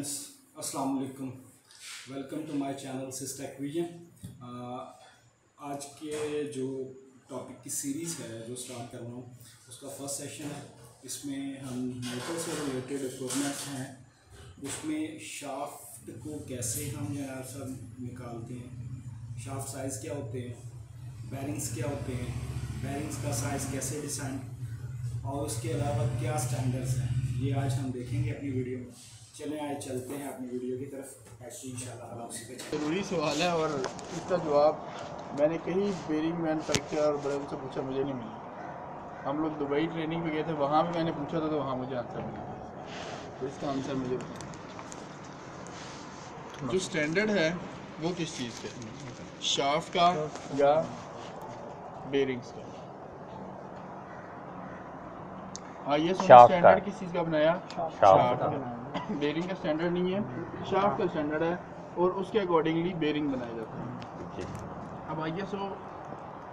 Friends, अस्सलाम वालेकुम। Welcome to my channel Systech Vision. आज के जो टॉपिक की सीरीज़ है जो स्टार्ट कर रहा हूँ उसका फर्स्ट सेशन है। इसमें हम मोटर से रिलेटेड इक्विपमेंट्स हैं, उसमें शाफ्ट को कैसे हम सब निकालते हैं, शाफ्ट साइज़ क्या होते हैं, बैरिंग्स क्या होते हैं, बैरिंग्स का साइज़ कैसे डिसाइड और उसके अलावा क्या स्टैंडर्ड्स हैं, ये आज हम देखेंगे अपनी वीडियो में। चलें आए चलते हैं अपनी वीडियो की तरफ। ऐसे इंशाल्लाह उसी पे ज़रूरी सवाल है और इसका जवाब मैंने कहीं बेरिंग मैन्युफैक्चरर और बड़े से पूछा, मुझे नहीं मिला। हम लोग दुबई ट्रेनिंग पे गए थे, वहाँ भी मैंने पूछा था तो वहाँ मुझे आंसर मिला। तो इसका आंसर मुझे जो स्टैंडर्ड है वो किस चीज़ का, शाफ्ट का या बेरिंग्स का? हाँ, ये स्टैंडर्ड किस चीज़ का बनाया? शाफ्ट का। बेरिंग का स्टैंडर्ड नहीं है, शाफ्ट का स्टैंडर्ड है और उसके अकॉर्डिंगली बेरिंग बनाया जाता है। अब ISO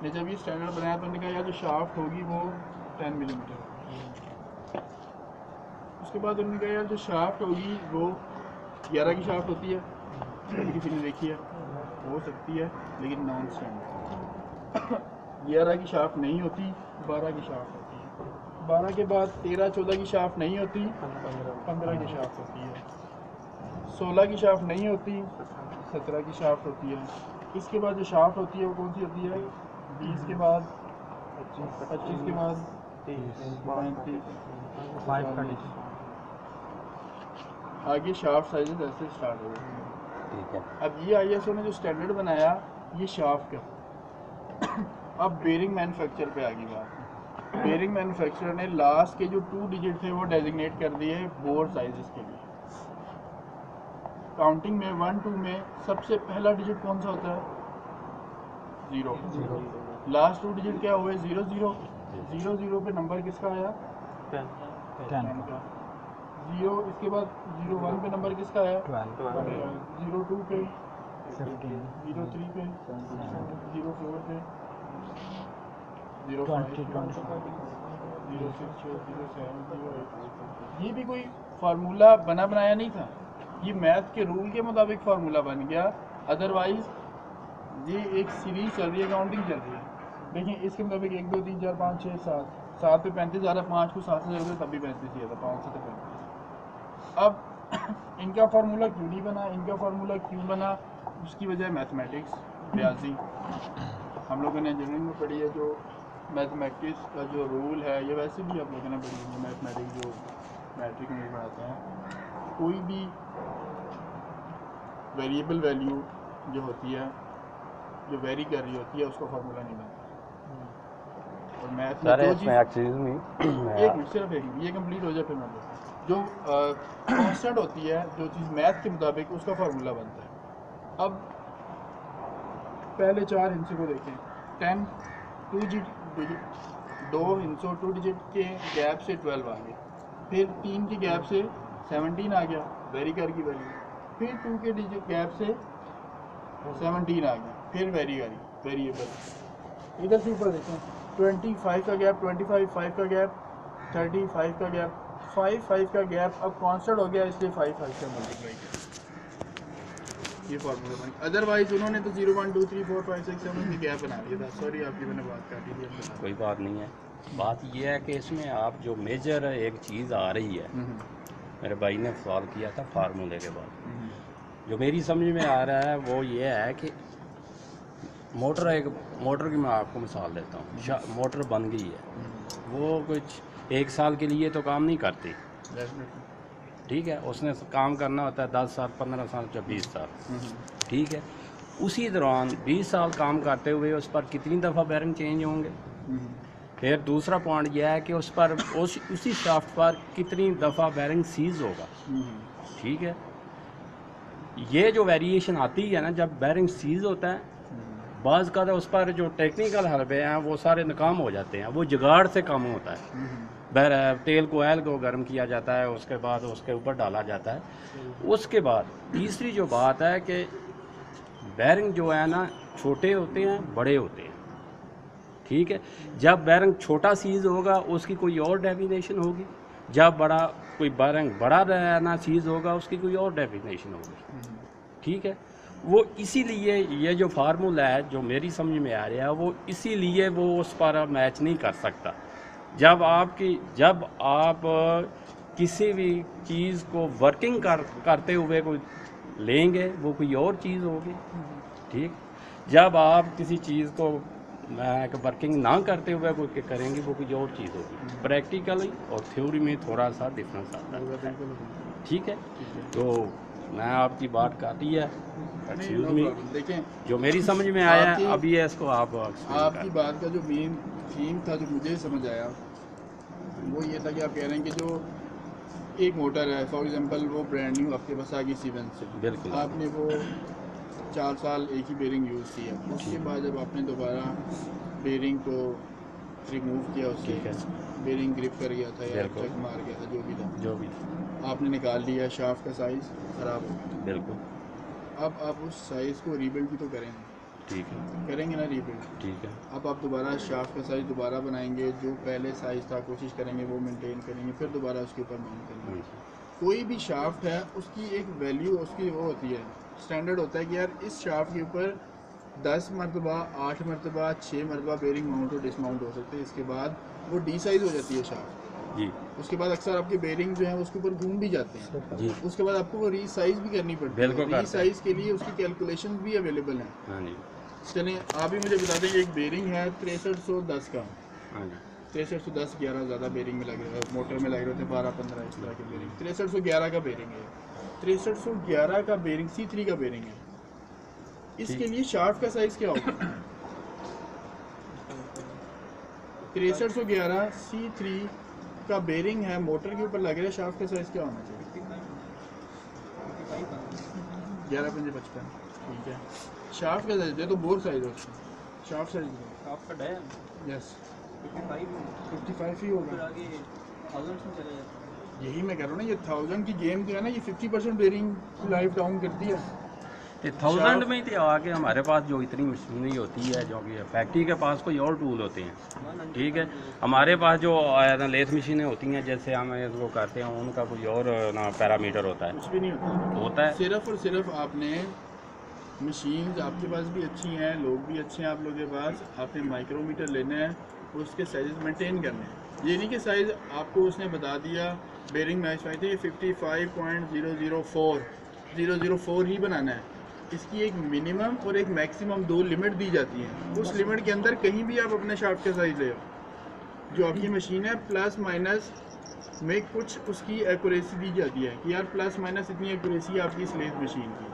ने जब ये स्टैंडर्ड बनाया तो उन्होंने कहा यार जो शाफ्ट होगी वो 10 मिलीमीटर। उसके बाद उन्होंने कहा यार जो शाफ्ट होगी वो 11 की शाफ्ट होती है, कभी किसी ने देखी है, हो सकती है लेकिन नॉन स्टैंडर्ड। 11 की शाफ्ट नहीं होती, 12 की शाफ्ट होती है। 12 के बाद 13-14 की शाफ्ट नहीं होती, 15 की शाफ्ट होती है। 16 की शाफ्ट नहीं होती, 17 की शाफ्ट होती है। इसके बाद जो शाफ्ट होती है वो कौन सी होती है? 20 के बाद 25 के बाद 35 आगे शाफ्ट साइजेस ऐसे स्टार्ट हो गए। ठीक है, अब ये ISO ने जो स्टैंडर्ड बनाया ये शाफ्ट का। अब बेरिंग मैन्युफैक्चर पे आ गई बात। बेरिंग मैन्युफैक्चरर ने लास्ट के जो 2 डिजिट थे वो डेजिग्नेट कर दिए बोर साइजेस के लिए। काउंटिंग में 1 2 में सबसे पहला डिजिट कौन सा होता है? 0। लास्ट 2 डिजिट क्या हुए? 0 0 0 0 पे नंबर किसका आया? 10 का। 0 इसके बाद 0 1 पे नंबर किसका आया? 12। 0 2 पे 0 3 पे 0 4 पे 0 5 0 6 0 7 0 8। ये भी कोई फार्मूला बना बनाया नहीं था, ये मैथ के रूल के मुताबिक फार्मूला बन गया। अदरवाइज ये एक सीरीज चल रही है, काउंटिंग चल रही है। देखिए इसके मुताबिक 1 2 3 4 5 6 7 7 पे 35 आ रहा, 5 को 7 से जोड़ तब भी 35 ही आता, 5 से तो 35। अब इनका फार्मूला क्यों नहीं बना, इनका फार्मूला क्यों बना? उसकी वजह मैथमेटिक्स, रियाजी। हम लोगों ने इंजीनियरिंग में पढ़ी है जो मैथमेटिक्स का जो रूल है, ये वैसे भी आप लोगों ने पढ़ी है। मैथमेटिक्स जो मैट्रिक में पढ़ाते हैं, कोई भी वेरिएबल वैल्यू जो होती है, जो वेरी कर रही होती है, उसका फार्मूला नहीं बनता। और मैथ में जो चीज़ एक मिनट सिर्फ ये कंप्लीट हो जाए फिर मैं जो कांस्टेंट होती है, जो चीज़ मैथ के मुताबिक उसका फार्मूला बनता है। अब पहले 4 हिस्से को देखें। 10 2 हिस्सों 2 डिजिट के गैप से 12 आ गया, फिर 3 के गैप से 17 आ गया, वेरी कर की वैल्यू, फिर 2 के डिजिट गैप से 17 आ गया, फिर वेरिएबल। इधर से ऊपर देखें, 25 का गैप, 25 5 का गैप, 35 का गैप, 5 5 का गैप अब कांस्टेंट हो गया, इसलिए 5 5 का मल्टीप्लाई किया, ये फार्मूला बन गया। अदरवाइज उन्होंने तो 0 1 2 3 4 5 6 7 में गैप बना दिया था। सॉरी आपकी मैंने बात काटी थी। कोई बात नहीं है। बात ये है कि इसमें आप जो मेजर एक चीज़ आ रही है, मेरे भाई ने सवाल किया था फार्मूले के बाद, जो मेरी समझ में आ रहा है वो ये है कि मोटर की मैं आपको मिसाल देता हूँ। मोटर बन गई है, वो कुछ 1 साल के लिए तो काम नहीं करती, ठीक है, उसने काम करना होता है 10 साल 15 साल 20 साल, ठीक है। उसी दौरान 20 साल काम करते हुए उस पर कितनी दफ़ा बैरिंग चेंज होंगे? फिर दूसरा पॉइंट यह है कि उस पर उसी शाफ्ट पर कितनी दफ़ा बैरिंग सीज होगा, ठीक है। ये जो वेरिएशन आती है ना जब बैरिंग सीज होता है, बाज़ का उस पर जो टेक्निकल हरबे हैं वो सारे नाकाम हो जाते हैं, वो जुगाड़ से कम होता है। तेल को ऑयल को गर्म किया जाता है, उसके बाद उसके ऊपर डाला जाता है। उसके बाद तीसरी जो बात है कि बैरिंग जो है ना छोटे होते हैं बड़े होते हैं, ठीक है। जब बैरिंग छोटा सीज होगा उसकी कोई और डेफिनेशन होगी, जब बड़ा कोई बड़ा रहना चीज़ होगा उसकी कोई और डेफिनेशन होगी, ठीक है। वो इसीलिए ये जो फार्मूला है जो मेरी समझ में आ रहा है वो इसीलिए वो उस पर मैच नहीं कर सकता। जब आप किसी भी चीज़ को वर्किंग करते हुए कोई लेंगे वो कोई और चीज़ होगी, ठीक। जब आप किसी चीज़ को वर्किंग ना करते हुए कोई करेंगे वो कोई और चीज़ होगी। प्रैक्टिकली और थ्योरी में थोड़ा सा डिफरेंस आता है, ठीक है। तो मैं आपकी बात काटी है, एक्सक्यूज मी, देखें जो मेरी समझ में आया अभी है इसको आप आपकी बात का जो मेन थीम था जो मुझे समझ आया वो ये था कि आप कह रहे हैं कि जो एक मोटर है फॉर एग्जांपल वो ब्रांड न्यू आपके पास आ गई सीवेंस से, बिल्कुल आपने वो 4 साल एक ही बेरिंग यूज़ किया, उसके बाद जब आपने दोबारा बेरिंग को रिमूव किया उससे, बेरिंग ग्रिप कर गया था या चक मार गया था जो भी था, आपने निकाल लिया, शाफ्ट का साइज़ ख़राब हो गया, बिल्कुल। अब आप उस साइज़ को रीबिल्ड भी तो करेंगे, ठीक है, करेंगे ना रीबिल्ड, ठीक है। अब आप दोबारा शाफ्ट का साइज़ दोबारा बनाएंगे, जो पहले साइज़ था कोशिश करेंगे वो मेंटेन करेंगे, फिर दोबारा उसके ऊपर माउंट करेंगे। कोई भी शाफ्ट है उसकी एक वैल्यू उसकी वो होती है, स्टैंडर्ड होता है कि यार इस शाफ्ट के ऊपर 10 मरतबा 8 मरतबा 6 मरतबा बेरिंग माउंट और डिसमाउंट हो सकते हैं, इसके बाद वो डी साइज़ हो जाती है शाफ्ट जी। उसके बाद अक्सर आपके बेरिंग जो है उसके ऊपर घूम भी जाते हैं जी। उसके बाद आपको वो रीसाइज भी करनी पड़ती है, रीसाइज के लिए उसकी कैलकुलेशन भी अवेलेबल है। हाँ जी। चलें आप ही मुझे बता दें कि एक बेरिंग है 6310 का, हाँ जी। 6310 11 ज़्यादा बेरिंग में लगे हुए, मोटर में लगे हुए थे 12-15 इस तरह के बेरिंग, 6311 का बेरिंग है, 6311 का बेरिंग C3 का बेरिंग है, इसके लिए शाफ्ट का साइज़ क्या होगा? 6311 C3 का बेरिंग है, मोटर के ऊपर लग रहा है, शाफ्ट का साइज़ क्या होना चाहिए? 11-5-55, ठीक है। शाफ्ट का साइज़ तो बोर साइज़ है उसका, शाफ्ट साइज़ यस 55 ही होगा, यही मैं कह रहा हूँ ना, ये 1000 की गेम जो है ना ये 50% बेरिंग की लाइफ डाउन करती है। 1000 में ही तो आके हमारे पास जो इतनी मशीनरी होती है जो कि फैक्ट्री के पास कोई और टूल होते हैं, ठीक है। हमारे पास जो लेथ मशीनें होती हैं जैसे हम वो करते हैं उनका कोई और ना पैरामीटर होता है, कुछ भी नहीं होता है। सिर्फ और सिर्फ आपने मशीन्स आपके पास भी अच्छी हैं, लोग भी अच्छे हैं आप लोगों के पास, आपने माइक्रोमीटर लेना है, उसके साइज़ मेंटेन करने हैं। ये नहीं कि साइज़ आपको उसने बता दिया बेरिंग मैच पाई थे 55.004 ही बनाना है, इसकी एक मिनिमम और एक मैक्सिमम 2 लिमिट दी जाती हैं। उस लिमिट के अंदर कहीं भी आप अपने शाफ्ट का साइज़ ले आओ, जो आपकी मशीन है प्लस माइनस में कुछ उसकी एक्यूरेसी दी जाती है कि यार प्लस माइनस इतनी एक्यूरेसी है आपकी स्लेथ मशीन की,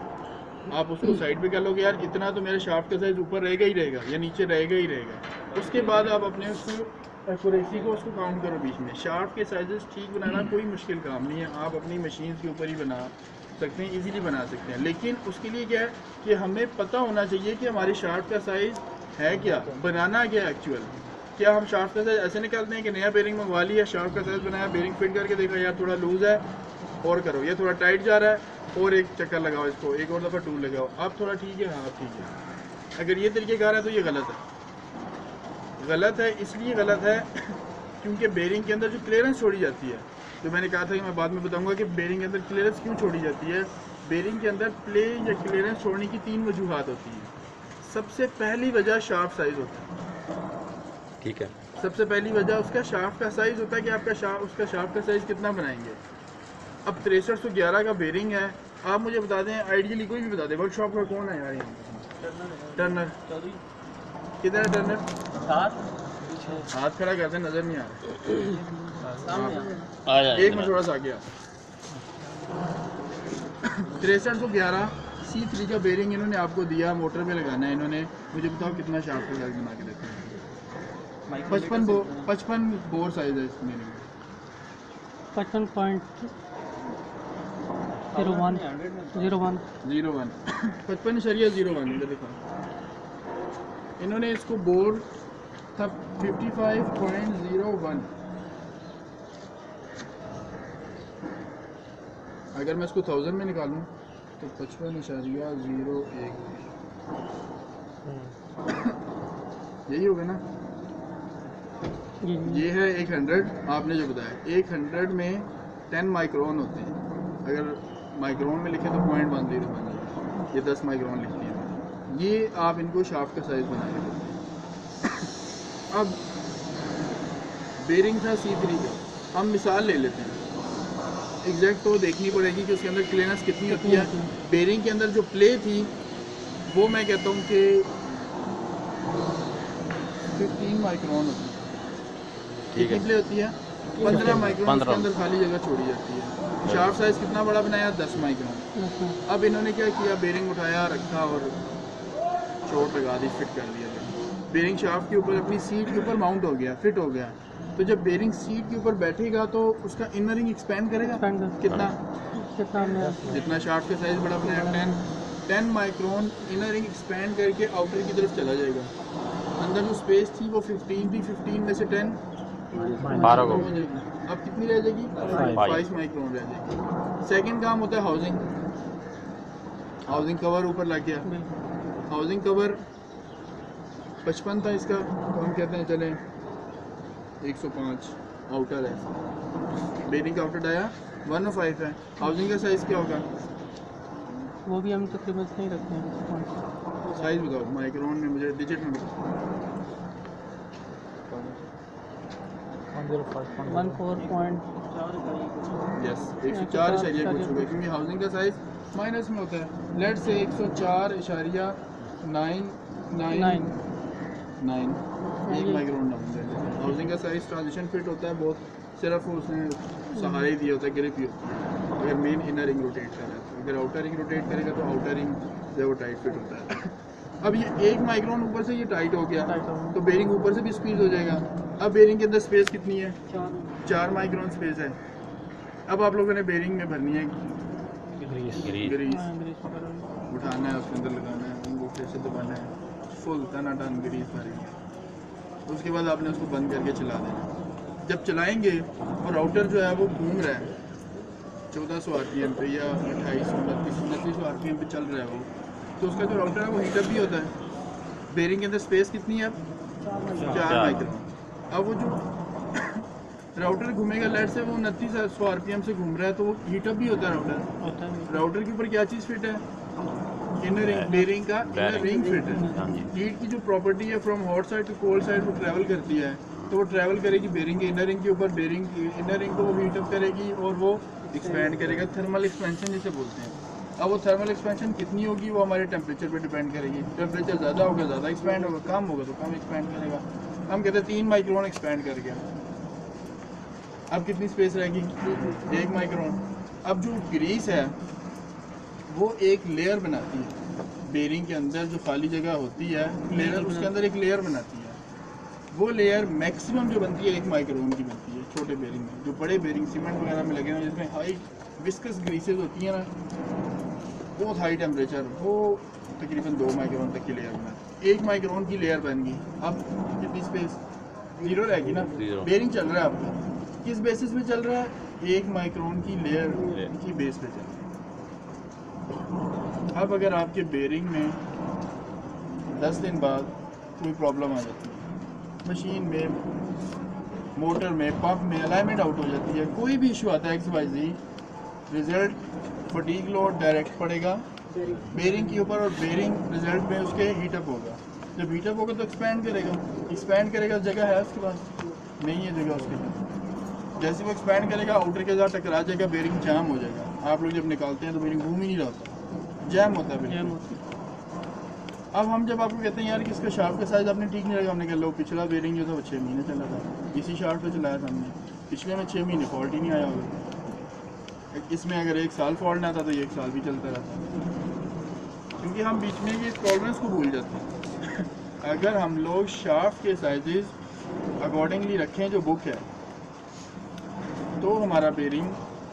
आप उसको साइड पे कर लोगे यार इतना तो मेरे शाफ्ट का साइज़ ऊपर रहेगा ही रहेगा या नीचे रहेगा ही रहेगा, उसके बाद आप अपने उसको एक्यूरेसी को उसको काउंट करो बीच में। शाफ्ट के साइजेस ठीक बनाना कोई मुश्किल काम नहीं है, आप अपनी मशीन के ऊपर ही बना सकते हैं, इजीली बना सकते हैं, लेकिन उसके लिए क्या है कि हमें पता होना चाहिए कि हमारी शाफ्ट का साइज़ है क्या, बनाना क्या एक्चुअल। क्या हम शाफ्ट का साइज़ ऐसे निकालते हैं कि नया बेरिंग मंगवा लिया, शाफ्ट का साइज़ बनाया, बेरिंग फिट करके देखा यार थोड़ा लूज़ है और करो, ये थोड़ा टाइट जा रहा है और एक चक्कर लगाओ, इसको एक और दफ़ा टूल लगाओ, अब थोड़ा ठीक है, हाँ ठीक है। अगर ये तरीक़ेकार है तो ये गलत है, गलत है इसलिए गलत है क्योंकि बेरिंग के अंदर जो क्लियरेंस छोड़ी जाती है, जो मैंने कहा था कि मैं बाद में बताऊंगा कि बेरिंग के अंदर क्लियरेंस क्यों छोड़ी जाती है। बेरिंग के अंदर प्ले या क्लियरेंस छोड़ने की 3 वजूहात होती हैं। सबसे पहली वजह शाफ्ट साइज़ होता है, ठीक है। सबसे पहली वजह उसका शाफ्ट का साइज़ होता है कि आपका उसका शाफ्ट का साइज़ कितना बनाएंगे। अब 6311 का बेरिंग है, आप मुझे बता दें आइडियली कोई भी बता दें वर्कशॉप का कौन है यार यहाँ? टर्नर किधर है टर्नर? हाथ खड़ा करते नज़र नहीं आ रहा, एक मिनट थोड़ा सा आगे आ। 6311 C3 का बेरिंग इन्होंने आपको दिया, मोटर में लगाना है इन्होंने, मुझे बताओ कितना शाफ्ट का साइज बना के देते हैं? 55 बोर साइज है इसमें, 55.01 55.01 इधर देखो, इन्होंने इसको बोर था 55.01। अगर मैं इसको 1000 में निकालूं तो 55.01 यही होगा ना? ये है 100, आपने जो बताया 100 में 10 माइक्रोन होते हैं। अगर माइक्रोन में लिखे तो 0.10 बन जाएगा, ये 10 माइक्रोन लिखती है। ये आप इनको शाफ्ट का साइज़ बनाएंगे। अब बेरिंग था C3 का, हम मिसाल ले लेते हैं। एग्जैक्ट तो देखनी पड़ेगी कि उसके अंदर क्लीयरेंस कितनी होती है। बेरिंग के अंदर जो प्ले थी वो मैं कहता हूँ कि 15 माइक्रोन होती है। कितनी प्ले होती है? 15 माइक्रोन के अंदर खाली जगह छोड़ी जाती है। शाफ्ट साइज़ कितना बड़ा बनाया? 10 माइक्रोन। अब इन्होंने क्या किया, बेरिंग उठाया, रखा और चोट लगा दी, फिट कर दिया। बेरिंग शाफ्ट के ऊपर अपनी सीट के ऊपर माउंट हो गया, फिट हो गया। तो जब बेरिंग सीट के ऊपर बैठेगा तो उसका इनर रिंग एक्सपेंड करेगा। कितना? जितना शाफ्ट का साइज़ बड़ा बनाया 10 माइक्रोन इनर रिंग एक्सपेंड करके आउटर की तरफ चला जाएगा। अंदर जो स्पेस थी वो 15 थी, 15 में से 10 12 हो जाएगी। अब कितनी रह जाएगी? 5 माइक्रोन रह जाएगी। सेकंड काम होता है हाउसिंग। हाउसिंग कवर ऊपर लग गया। हाउसिंग कवर 55 था इसका, तो हम कहते हैं चलें 105 आउटर है। बेरिंग का आउटर आया 105 है। हाउसिंग का साइज़ क्या होगा? वो भी हम तकरीबन नहीं रखते हैं। साइज़ बताओ माइक्रोन में, मुझे डिजिट में बताओ। 14 यस 104 इशारिया कुछ होगा, क्योंकि हाउसिंग का साइज़ माइनस में होता है। लेट से 104 इशारिया 9 1 माइक्रोन डाउन है। हाउसिंग का साइज़ ट्रांजिशन फिट होता है बहुत, सिर्फ उसने सहारे ही दिया होता है, ग्रिप ही होती है। अगर मेन इनर रिंग रोटेट कर रहा है तो, अगर आउटर रिंग रोटेट करेगा तो आउटर रिंग जो है वो टाइट फिट होता है। अब ये 1 माइक्रोन ऊपर से ये टाइट हो गया तो बेरिंग ऊपर से भी स्क्वीज हो जाएगा। अब बेरिंग के अंदर स्पेस कितनी है? 4 माइक्रोन स्पेस है। अब आप लोगों ने बेरिंग में भरनी है ग्रीस, उठाना है, उसके अंदर लगाना है, अंगूठे से दबाना है, फुल टन ग्रीस भरेंगे। उसके बाद आपने उसको बंद करके चला देना। जब चलाएंगे और राउटर जो है वो घूम रहा है 1400 RPM पे या 2800-2900 RPM पे चल रहा है वो, तो उसका जो राउटर है वो हीटअप भी होता है। बेरिंग के अंदर स्पेस कितनी है? अब 4 माइक्रोन। अब वो जो राउटर घूमेगा, लाइट से वो 2900 RPM से घूम रहा है, तो वो हीटअप भी होता है राउटर। राउटर के ऊपर क्या चीज़ फिट है? Inner ring. बेरिंग का इनर रिंग फिट है। हीट की जो प्रॉपर्टी है from hot side to cold side वो ट्रैवल करती है, तो वो ट्रैवल करेगी बेरिंग के इनर रिंग के ऊपर। बेरिंग की इनर रिंग को वो हीटअप करेगी और वो एक्सपैंड करेगा, थर्मल एक्सपेंशन जिसे बोलते हैं। अब वो थर्मल एक्सपेंशन कितनी होगी वो हमारे टेम्परेचर पे डिपेंड करेगी। टेम्परेचर ज़्यादा होगा ज़्यादा एक्सपैंड होगा, कम होगा तो कम एक्सपैंड करेगा। हम कहते हैं 3 माइक्रोन एक्सपैंड कर गया। अब कितनी स्पेस रहेगी? 1 माइक्रोन। अब जो ग्रीस है वो एक लेयर बनाती है बेरिंग के अंदर, जो खाली जगह होती है लेयर, उसके अंदर एक लेयर बनाती है। वो लेयर मैक्सिमम जो बनती है 1 माइक्रोन की बनती है छोटे बेरिंग में। जो बड़े बेरिंग सीमेंट वगैरह में लगे हुए हैं जिसमें हाई विस्कस ग्रीसेज होती हैं ना, बहुत हाई टेम्परेचर, वो तकरीबन 2 माइक्रोन तक की लेयर बनाती है। 1 माइक्रोन की लेयर बन गई। अब कितनी स्पेस? 0 रहेगी ना। बेरिंग चल रहा है आपका, किस बेसिस पे चल रहा है? 1 माइक्रोन की लेयर की बेस पे चल रहा है। अब अगर आपके बेरिंग में 10 दिन बाद कोई प्रॉब्लम आ जाती है, मशीन में, मोटर में, पंप में अलाइनमेंट आउट हो जाती है, कोई भी इशू आता है XYZ, result fatigue load direct पड़ेगा बेरिंग के ऊपर और बेरिंग रिजल्ट में उसके हीटअप होगा। जब हीटअप होगा तो एक्सपैंड करेगा, जगह है उसके पास? नहीं है जगह उसके पास। जैसे वो एक्सपैंड करेगा आउटर के साथ टकरा जाएगा, बेरिंग जाम हो जाएगा। आप लोग जब निकालते हैं तो बेरिंग घूम ही नहीं रहा होता, जैम होता है बिल्कुल। अब हम जब आपको कहते हैं यार कि इसका शाफ्ट का साइज़ आपने ठीक नहीं लगा, हमने कहा लो पिछला बेरिंग जो था वो 6 महीने चला था, इसी शाफ्ट पे चलाया था हमने, पिछले में 6 महीने फॉल्ट ही नहीं आया होगा। इसमें अगर 1 साल फॉल्ट ना आता तो ये 1 साल भी चलता रहता, क्योंकि हम बीच में ये टॉलरेंस को भूल जाते हैं। अगर हम लोग शाफ्ट के साइजेस अकॉर्डिंगली रखें जो बुक है, तो हमारा बेरिंग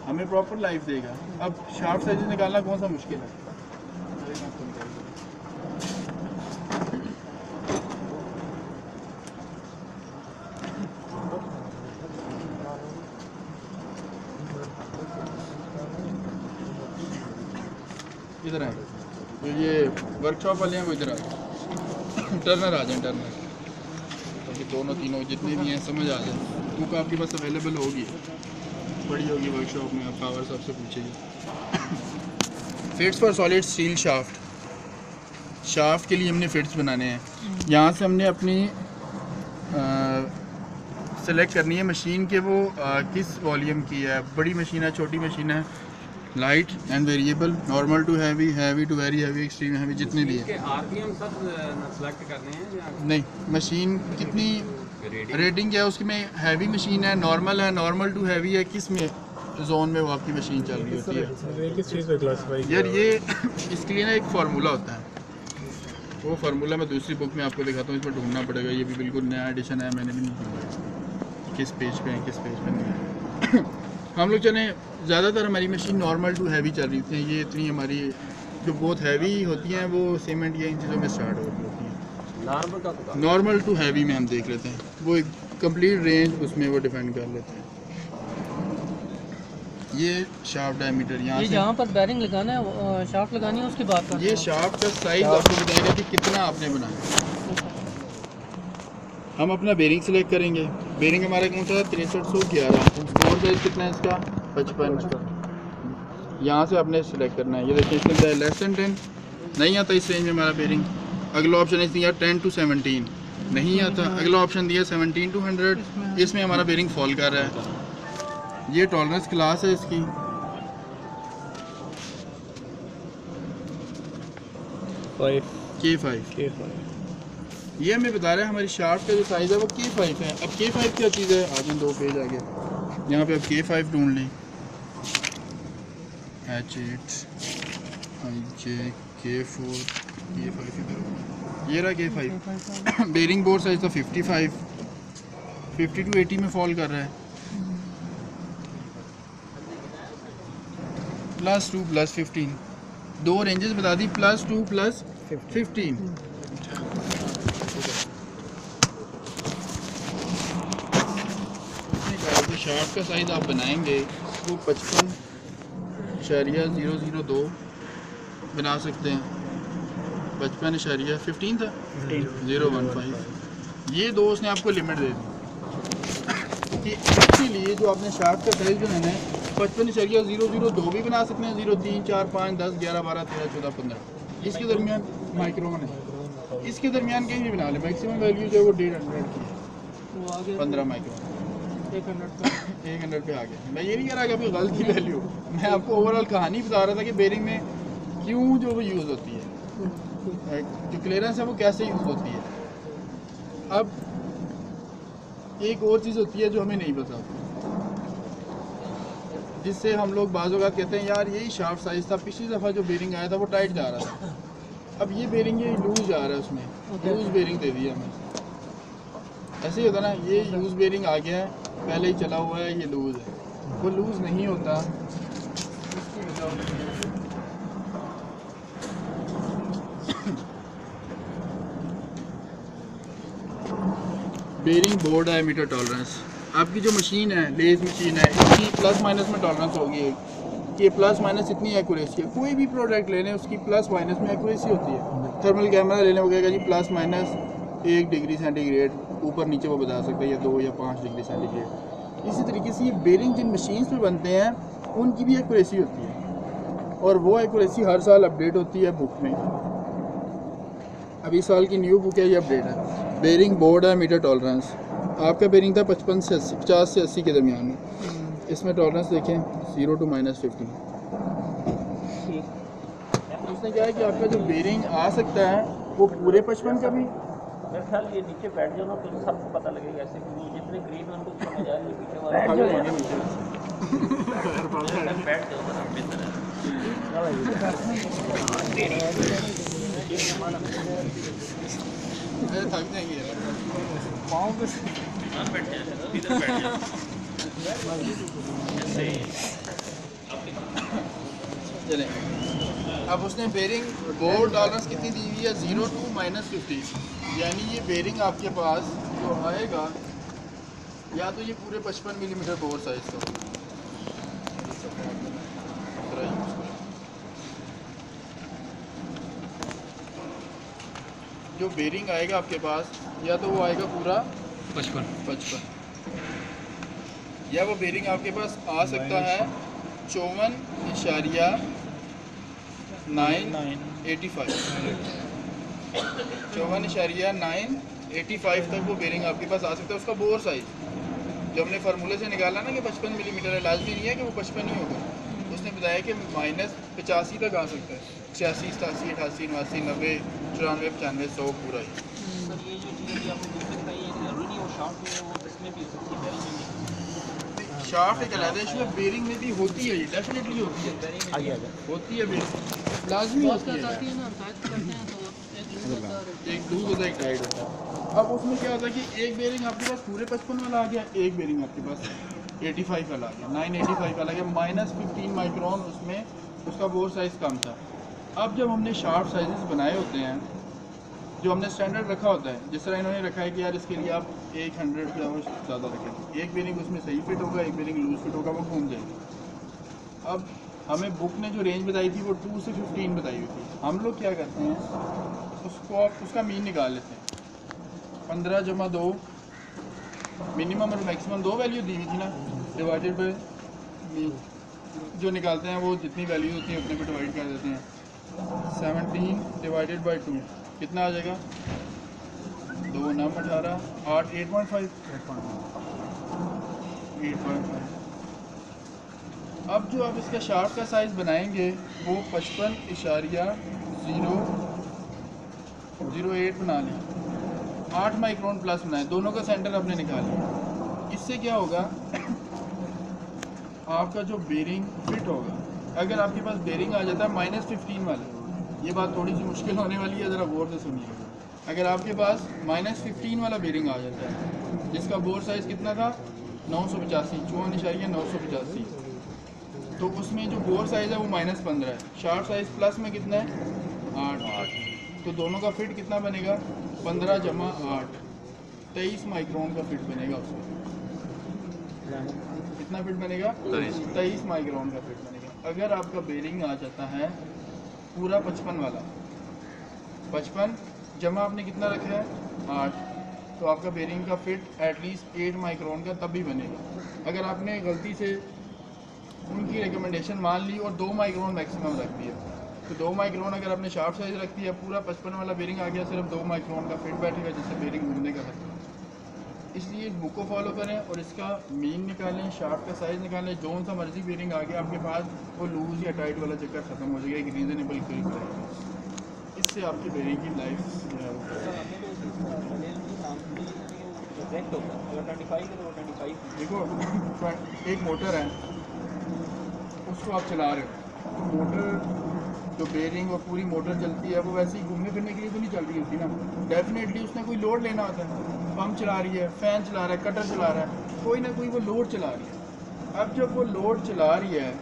हमें प्रॉपर लाइफ देगा। अब शाफ्ट साइजेस निकालना कौन सा मुश्किल है? इधर आए, तो ये वर्कशॉप वाले हैं वो इधर आ जाए, टर्नर आ जाए, टर्नर, ताकि दोनों तीनों जितने भी हैं समझ आ जाए। बुक आपके पास अवेलेबल होगी, पड़ी होगी वर्कशॉप में, आप पावर साहब से पूछिए। Fits for solid steel shaft के लिए हमने फिट्स बनाने हैं। यहाँ से हमने अपनी सेलेक्ट करनी है मशीन के वो किस वॉल्यूम की है, बड़ी मशीन है, छोटी मशीन है, light and variable, normal to heavy, heavy to very heavy, extreme heavy, जितने भी है। आरपीएम सब सेलेक्ट करने हैं या नहीं, मशीन कितनी रेटिंग क्या है उसकी में, हैवी मशीन है, नॉर्मल टू हैवी है, किस में जोन में वो आपकी मशीन चल रही होती है। किस चीज़ में क्लासिफाई यार ये इसके लिए ना एक फार्मूला होता है, वो फार्मूला मैं दूसरी बुक में आपको दिखाता हूँ, इसमें ढूंढना पड़ेगा, ये भी बिल्कुल नया एडिशन है, मैंने भी नहीं ढूंढा किस पेज पे है किस पेज पे नहीं है। हम लोग चले, ज़्यादातर हमारी मशीन नॉर्मल टू हैवी चल रही होती है, ये इतनी हमारी जो बहुत हैवी होती हैं वो सीमेंट या इन चीज़ों में स्टार्ट हो रही होती हैं। नॉर्मल टू हैवी में हम देख लेते हैं, वो एक कंप्लीट रेंज उसमें वो डिफाइन कर लेते हैं। ये शाफ्ट डायमीटर यहाँ ये से जहाँ पर बैरिंग लगाना है शाफ्ट लगानी है उसकी बात करते ये शाफ्ट का साइज आपको बताएगा कि कितना आपने बनाया। हम अपना बेरिंग सेलेक्ट करेंगे, बेरिंग हमारा कौन सा है 6311, स्कोर साइज कितना है इसका 55। यहाँ से आपने सेलेक्ट करना है, ये देखिए इसके अंदर लेस देन 10 नहीं आता इस रेंज में हमारा बेरिंग। अगला ऑप्शन है दिया 10 to 17 नहीं आता, अगला ऑप्शन दिया 17 to 100, इसमें हमारा बेरिंग फॉल कर रहा है। ये टॉलरेंस क्लास है इसकी, K5। ये हमें बता रहा है हमारी शाफ्ट का जो साइज़ है वो K5 है। अब K5 क्या चीज़ है, आगे 2 पेज आगे यहाँ पे अब K5 ढूंढ लें, H8 IJ K4 K5 इधर, ये रहा K5। बेरिंग बोर्ड साइज था 55, 50 to 80 में फॉल कर रहा है। +2 +15, 2 रेंजेस बता दी, +2 +15। तो शाफ्ट का साइज आप बनाएंगे वो 55.002 बना सकते हैं, 55.15 था 015। ये दो उसने आपको लिमिट दे दी कि इसके लिए जो आपने शाफ्ट का साइज बनाना है 55.002 भी बना सकते हैं, 0, 3, 4, 5, 10, 11, 12, 13, 14, 15 इसके दरमियान माइक्रोन है, इसके दरमियान कहीं भी बना ले। मैक्सिमम वैल्यू जो है वो 150 की है, 15 माइक्रोन 100 पे आ गया। मैं ये नहीं कह रहा कि आपकी गलती वैल्यू, मैं आपको ओवरऑल कहानी बता रहा था कि बेरिंग में क्यों जो वो यूज़ होती है, जो क्लियरेंस है वो कैसे यूज़ होती है। अब एक और चीज़ होती है जो हमें नहीं पता, जिससे हम लोग बाज़ औक़ात कहते हैं यार यही शाफ्ट साइज़ था, पिछली दफ़ा जो बेरिंग आया था वो टाइट जा रहा था, अब ये बेरिंग ये लूज़ जा रहा है, उसमें लूज़ बेरिंग दे दिया हमें। ऐसे ही होता ना, ये यूज़ बेरिंग आ गया है, पहले ही चला हुआ है, ये लूज़ है, वो लूज़ नहीं होता। बेरिंग बोर्ड डायमीटर टॉलरेंस, आपकी जो मशीन है लेज़ मशीन है, इसकी प्लस माइनस में टॉलरेंस होगी, कि प्लस माइनस इतनी एक्यूरेसी है। कोई भी प्रोडक्ट ले लें उसकी प्लस माइनस में एक्यूरेसी होती है। थर्मल कैमरा ले लें वो कहेगा जी प्लस माइनस 1 डिग्री सेंटीग्रेड, ऊपर नीचे वो बता सकता है, या 2 या 5 डिग्री सेंटीग्रेड। इसी तरीके से ये बेरिंग जिन मशीन्स पे बनते हैं उनकी भी एक्यूरेसी होती है, और वो एक्यूरेसी हर साल अपडेट होती है बुक में। अभी साल की न्यू बुक है, ये अपडेट है। बेरिंग बोर्ड है मीटर टॉलरेंस, आपका बेरिंग था 50 से 80 के दरमियान में, इसमें टॉलरेंस देखें 0 to -15। उसने क्या है कि आपका जो बेरिंग आ सकता है वो पूरे 55 का भी, मेरे ख्याल ये नीचे बैठ जाओ ना तो सबको पता लगेगा, ऐसे कि जितने करीब हैं उनको समझ आ रही है पीछे वाले बैठ जाओ ना बेहतर है। थक जाएंगे बैठ जाए इधर बैठ जाओ ऐसे ही। चलें, अब उसने बेरिंग बोर्ड टॉलरेंस कितनी दी हुई है 0 to -15, यानी ये बेरिंग आपके पास जो आएगा या तो ये पूरे 55 मिलीमीटर बोर साइज का, जो बेरिंग आएगा आपके पास या तो वो आएगा पूरा 55, या वो बेरिंग आपके पास आ सकता है 54.985 54.985 तक वो बेरिंग आपके पास आ सकता है। उसका बोर साइज़ जो हमने फार्मूले से निकाला ना कि 55 मिलीमीटर है, लाजमी नहीं है कि वो 55 ही होगा। उसने बताया कि -85 तक आ सकता है, 86, 87, 88, 89, 90, 94, 95, 100 पूरा ही। सर ये जो चीज़ अभी आपने दूसरे बताई है ज़रूरी नहीं वो शार्ट में है, वो इसमें भी हो सकती है बेरिंग में भी। शाफ्ट एक अलग है, इसमें बेरिंग में भी होती है, ये डेफिनेटली होती है, होती है बेरिंग, लाजमी होती है। एक लूज होता है, एक टाइट होता है। अब उसमें क्या होता है कि एक बेरिंग आपके पास पूरे 55 वाला आ गया, एक बेरिंग आपके पास 85 वाला आ गया, 985 वाला आ गया, -15 माइक्रोन उसमें उसका बोर साइज़ कम था। अब जब हमने शार्प साइजेस बनाए होते हैं, जो हमने स्टैंडर्ड रखा होता है, जिस तरह इन्होंने रखा है कि यार इसके लिए आप 100 का वो ज़्यादा रखेंगे, एक बेरिंग उसमें सही फिट होगा, एक बेरिंग लूज फिट होगा, वो घूम जाएगी। अब हमें बुक ने जो रेंज बताई थी वो 2 से 15 बताई हुई थी। हम लोग क्या करते हैं, उसका मीन निकाल लेते हैं। 15 जमा 2 मिनिमम और मैक्सिमम 2 वैल्यू दी हुई थी ना, डिवाइडेड बाय मीन जो निकालते हैं वो जितनी वैल्यू होती है उतने पे डिवाइड कर देते हैं। 17 डिवाइडेड बाय 2 कितना आ जाएगा, 2 9 18 8 8.5 8.5। अब जो आप इसका शार्ट का साइज़ बनाएंगे वो 55.008 बना लें, 8 माइक्रोन प्लस बनाए, दोनों का सेंटर आपने निकाल लिया। इससे क्या होगा आपका जो बेरिंग फिट होगा, अगर आपके पास बेरिंग आ जाता है -15 वाला, ये बात थोड़ी सी मुश्किल होने वाली है, ज़रा गौर से सुनिएगा। अगर आपके पास -15 वाला बेरिंग आ जाता है जिसका बोर साइज़ कितना था 985, 54.985, तो उसमें जो बोर साइज़ है वो -15 है, शार्ट साइज़ प्लस में कितना है 8, तो दोनों का फिट कितना बनेगा 15 जमा 8 23 माइक्रोन का फिट बनेगा। उसमें कितना फिट बनेगा 23 माइक्रोन का फिट बनेगा। अगर आपका बेरिंग आ जाता है पूरा 55 वाला, 55 जमा आपने कितना रखा है 8, तो आपका बेरिंग का फिट एटलीस्ट 8 माइक्रोन का तब भी बनेगा। अगर आपने गलती से उनकी रिकमेंडेशन मान ली और 2 माइक्रोन मैक्सिमम रख दिया, तो 2 माइक्रोन अगर आपने शार्प साइज रख दिया, पूरा 55 वाला बेरिंग आ गया, सिर्फ 2 माइक्रोन का फिट बैठेगा जिससे बेरिंग घूमने का खतरा। इसलिए इस बुक को फॉलो करें और इसका मीन निकालें, शार्ट का साइज़ निकालें, जो सा मर्जी बेरिंग आ गया आपके पास वो लूज़ या टाइट वाला चक्कर ख़त्म हो जाएगा, एक रीज़नेबल ग्रिप रहेगा। इससे आपकी बेरिंग की लाइफ जो है वो देखो, एक मोटर है उसको आप चला रहे हो, तो मोटर जो बेरिंग और पूरी मोटर चलती है वो वैसे ही घूमने फिरने के लिए तो नहीं चल रही होती ना, डेफिनेटली उसने कोई लोड लेना होता है। पंप चला रही है, फ़ैन चला रहा है, कटर चला रहा है, कोई ना कोई वो लोड चला रही है। अब जब वो लोड चला रही है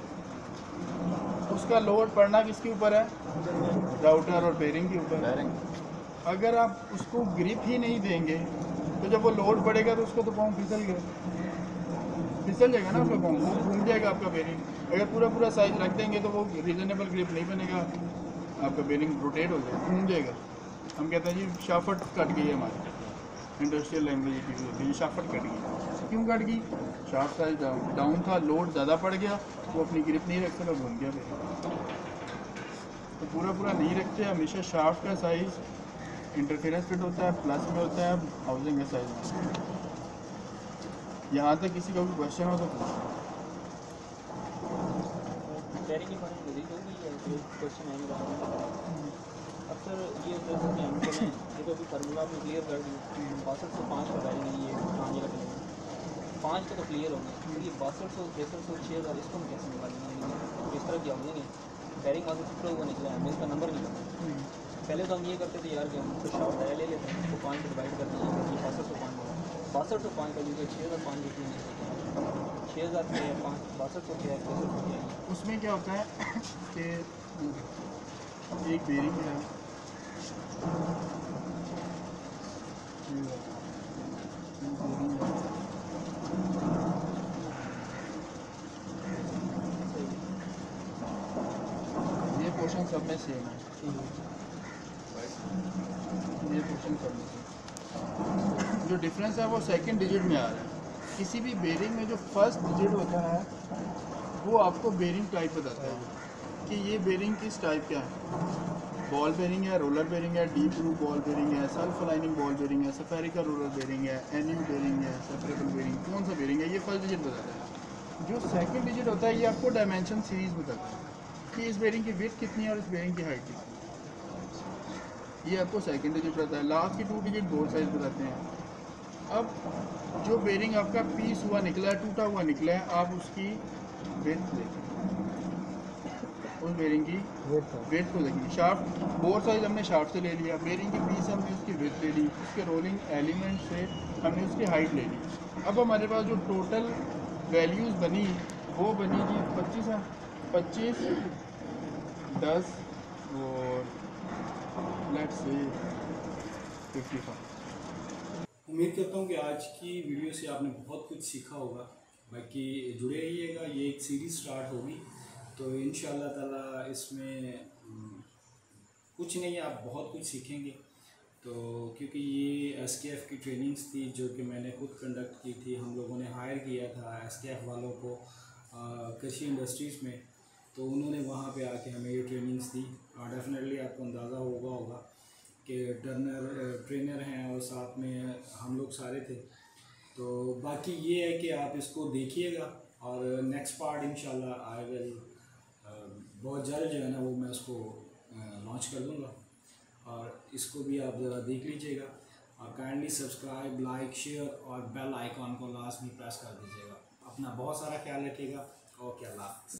उसका लोड पड़ना किसके ऊपर है, राउटर और बेरिंग के ऊपर। अगर आप उसको ग्रिप ही नहीं देंगे तो जब वो लोड पड़ेगा तो उसको तो पाँव फिसल जाएगा ना, उसका पाँव वो घूम जाएगा आपका बेरिंग। अगर पूरा साइज रख देंगे तो वो रीजनेबल ग्रिप नहीं बनेगा, आपका बेरिंग रोटेट हो जाएगा, घूम जाएगा। हम कहते हैं जी शाफ्ट कट गई है, हमारी इंडस्ट्रियल लैंग्वेज की होती है, शाफ्ट कट गई। क्यों कट गई, शाफ्ट साइज डाउन था, लोड ज़्यादा पड़ गया, वो अपनी ग्रिप नहीं रख सका, घूम गया बेरिंग। तो पूरा नहीं रखते, हमेशा शाफ्ट का साइज़ इंटरफेरेंस फिट होता है, प्लस में होता है, हाउसिंग का साइज में। यहाँ तक किसी का कोई क्वेश्चन हो तो बेरिंग के बारे में मज़ीद होगी या क्वेश्चन है मेरा? अक्सर ये होता है कि हम चलें, ये तो अभी फार्मूला आपने क्लियर कर दिया, 62 से 5 का बेरिंग है, ये 5 का तो क्लियर होगा, फिर ये 6200, 6300, 6000 इसको हम कैसे निकालेंगे? इस तरह की हाउसिंग है, बेरिंग आगे टुकड़ा हुआ निकला है, हमें इसका नंबर नहीं पता। पहले तो हम ये करते थे यार कि हम कुछ शॉर्ट डाया ले लेते हैं, उसको 5 से डिवाइड करते हैं, ये 6205 होगा, 6205 का जो 6005 जो 6000 के 5 6200 के 6300 के। उसमें क्या होता है कि एक बेरिंग है, ये पोर्शन सब में सेम है, ये पोर्शन सब में सेम, जो डिफरेंस है वो सेकंड डिजिट में आ रहा है। किसी भी बेरिंग में जो फर्स्ट डिजिट होता है वो आपको बेरिंग टाइप बताता है कि ये बेरिंग किस टाइप का है। बॉल बेरिंग है, रोलर बेरिंग है, डीप ग्रूव बॉल बेरिंग है, सेल्फ अलाइनिंग बॉल बेरिंग है, सफेरिकल रोलर बेरिंग है, एनयू बेरिंग है, सेपरेबल बेरिंग, कौन सा बेरिंग है, ये फर्स्ट डिजिट बताता है। जो सेकंड डिजिट होता है ये आपको डायमेंशन सीरीज बताता है कि इस बेरिंग की विड्थ कितनी है और इस बेरिंग की हाइट कितनी है, ये आपको सेकंड डिजिट बताता है। लास्ट की 2 डिजिट बोल साइज बताते हैं। अब जो बेरिंग आपका पीस हुआ निकला है, टूटा हुआ निकला है, आप उसकी विड्थ देखें, उस बेरिंग की विड्थ को देखेंगे। शाफ्ट बोर साइज हमने शाफ्ट से ले लिया, बेरिंग की पीस हमने उसकी विड्थ ले ली, उसके रोलिंग एलिमेंट से हमने उसकी हाइट ले ली। अब हमारे पास जो टोटल वैल्यूज़ बनी वो बनी जी 25 है, 25, 10 और लेट्स से 55। उम्मीद करता हूँ कि आज की वीडियो से आपने बहुत कुछ सीखा होगा। बाकी जुड़े रहिएगा, ये एक सीरीज़ स्टार्ट होगी तो इंशाअल्लाह ताला इसमें कुछ नहीं, आप बहुत कुछ सीखेंगे। तो क्योंकि ये SKF की ट्रेनिंग्स थी जो कि मैंने खुद कंडक्ट की थी, हम लोगों ने हायर किया था SKF वालों को कृषि इंडस्ट्रीज़ में, तो उन्होंने वहाँ पे आके हमें ये ट्रेनिंग्स दी। डेफिनेटली आपको अंदाज़ा होगा कि ट्रेनर हैं और साथ में हम लोग सारे थे। तो बाकी ये है कि आप इसको देखिएगा और नेक्स्ट पार्ट इंशाल्लाह आई विल बहुत जल्द जो है ना वो मैं उसको लॉन्च कर दूँगा, और इसको भी आप ज़रा देख लीजिएगा और काइंडली सब्सक्राइब, लाइक, शेयर और बेल आइकॉन को लास्ट में प्रेस कर दीजिएगा। अपना बहुत सारा ख्याल रखिएगा। ओके, अल्लाह।